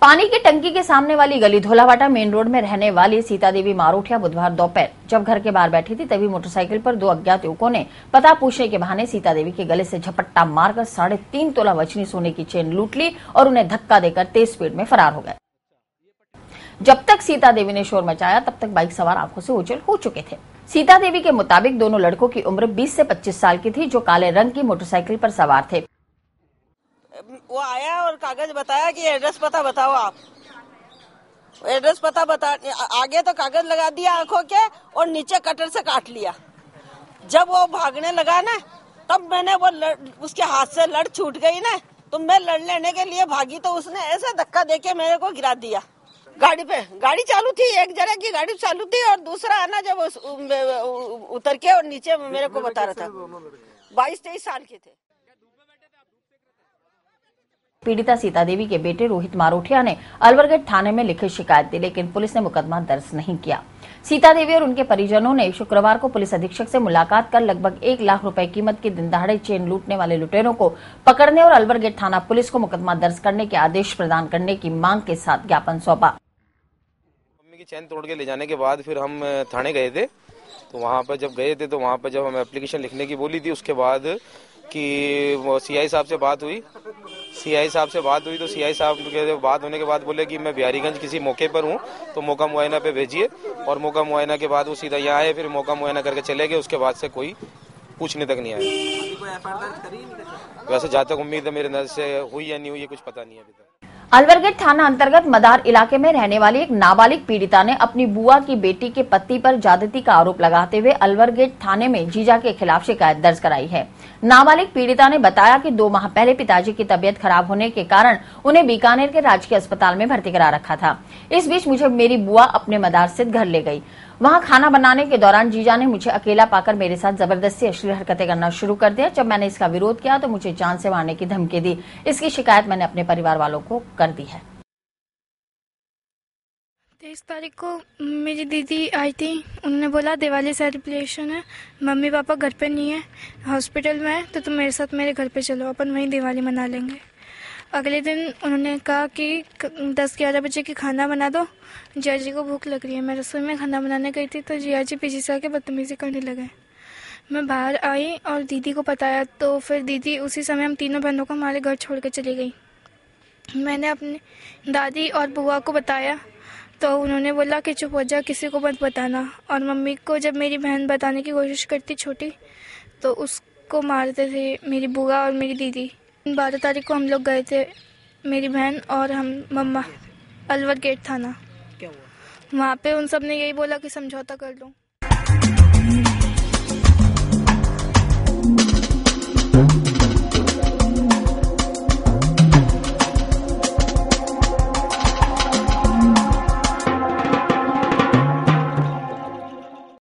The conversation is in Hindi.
पानी की टंकी के सामने वाली गली धोलावाटा मेन रोड में रहने वाली सीता देवी मारोठिया बुधवार दोपहर जब घर के बाहर बैठी थी तभी मोटरसाइकिल पर दो अज्ञात युवकों ने पता पूछने के बहाने सीता देवी के गले से झपट्टा मारकर 3.5 तोला वजनी सोने की चेन लूट ली और उन्हें धक्का देकर तेज स्पीड में फरार हो गए। जब तक सीता देवी ने शोर मचाया तब तक बाइक सवार आंखों से ओझल हो चुके थे। सीता देवी के मुताबिक दोनों लड़कों की उम्र 20 से 25 साल की थी जो काले रंग की मोटरसाइकिल पर सवार थे। वो आया और कागज बताया कि एड्रेस पता बताओ आप। एड्रेस पता बता, आगे तो कागज लगा दिया आंखों के और नीचे कटर से काट लिया। जब वो भागने लगा ना तब मैंने वो उसके हाथ से लड़ छूट गई ना, तो मैं लड़ लेने के लिए भागी तो उसने ऐसा धक्का देके मेरे को गिरा दिया। गाड़ी पे गाड़ी चालू थी, एक जगह की गाड़ी चालू थी और दूसरा आना जब उतर के और नीचे मेरे को बता रहा था। 22-23 साल के थे। पीड़िता सीता देवी के बेटे रोहित मारोठिया ने अलवर गेट थाने में लिखित शिकायत दी, लेकिन पुलिस ने मुकदमा दर्ज नहीं किया। सीता देवी और उनके परिजनों ने शुक्रवार को पुलिस अधीक्षक से मुलाकात कर लगभग 1 लाख रुपए कीमत की दिन दहाड़े चेन लूटने वाले लुटेरों को पकड़ने और अलवर गेट थाना पुलिस को मुकदमा दर्ज करने के आदेश प्रदान करने की मांग के साथ ज्ञापन सौंपा। मम्मी की चैन तोड़ के ले जाने के बाद फिर हम थाने गए थे, तो वहाँ पर जब गए थे तो वहाँ पर जब हमें एप्लीकेशन लिखने की बोली थी, उसके बाद कि वो सीआई साहब से बात हुई तो सीआई साहब के बात होने के बाद बोले कि मैं बिहारीगंज किसी मौके पर हूँ तो मौका मुआयना पे भेजिए, और मौका मुआयना के बाद वो सीधा यहाँ आए, फिर मौका मुआयना करके चले गए। उसके बाद से कोई पूछने तक नहीं आया। वैसे जहाँ तक उम्मीद है मेरे नजर से हुई या नहीं हुई कुछ पता नहीं है अभी तक। अलवर गेट थाना अंतर्गत मदार इलाके में रहने वाली एक नाबालिग पीड़िता ने अपनी बुआ की बेटी के पति पर ज्यादती का आरोप लगाते हुए अलवर गेट थाने में जीजा के खिलाफ शिकायत दर्ज कराई है। नाबालिग पीड़िता ने बताया कि 2 माह पहले पिताजी की तबीयत खराब होने के कारण उन्हें बीकानेर के राजकीय अस्पताल में भर्ती करा रखा था। इस बीच मुझे मेरी बुआ अपने मदार स्थित घर ले गई। वहां खाना बनाने के दौरान जीजा ने मुझे अकेला पाकर मेरे साथ जबरदस्ती अश्लील हरकतें करना शुरू कर दिया। जब मैंने इसका विरोध किया तो मुझे जान से मारने की धमकी दी। इसकी शिकायत मैंने अपने परिवार वालों को कर दी है। 23 तारीख को मेरी दीदी आई थी, उन्होंने बोला दिवाली सेलिब्रेशन है, मम्मी पापा घर पे नहीं है, हॉस्पिटल में है, तो तुम मेरे साथ मेरे घर पे चलो, अपन वहीं दिवाली मना लेंगे। अगले दिन उन्होंने कहा कि 10-11 बजे की खाना बना दो, जिया जी को भूख लग रही है। मैं रसोई में खाना बनाने गई थी तो जिया जी पीछे से आके बदतमीजी करने लगे। मैं बाहर आई और दीदी को बताया, तो फिर दीदी उसी समय हम तीनों बहनों को हमारे घर छोड़ के चली गई। मैंने अपनी दादी और बुआ को बताया तो उन्होंने बोला कि चुप हो जा, किसी को मत बताना। और मम्मी को जब मेरी बहन बताने की कोशिश करती छोटी तो उसको मारते थे मेरी बुआ और मेरी दीदी। 12 तारीख को हम लोग गए थे, मेरी बहन और हम मम्मा, अलवर गेट थाना। क्या हुआ? वहाँ पे उन सब ने यही बोला कि समझौता कर लो।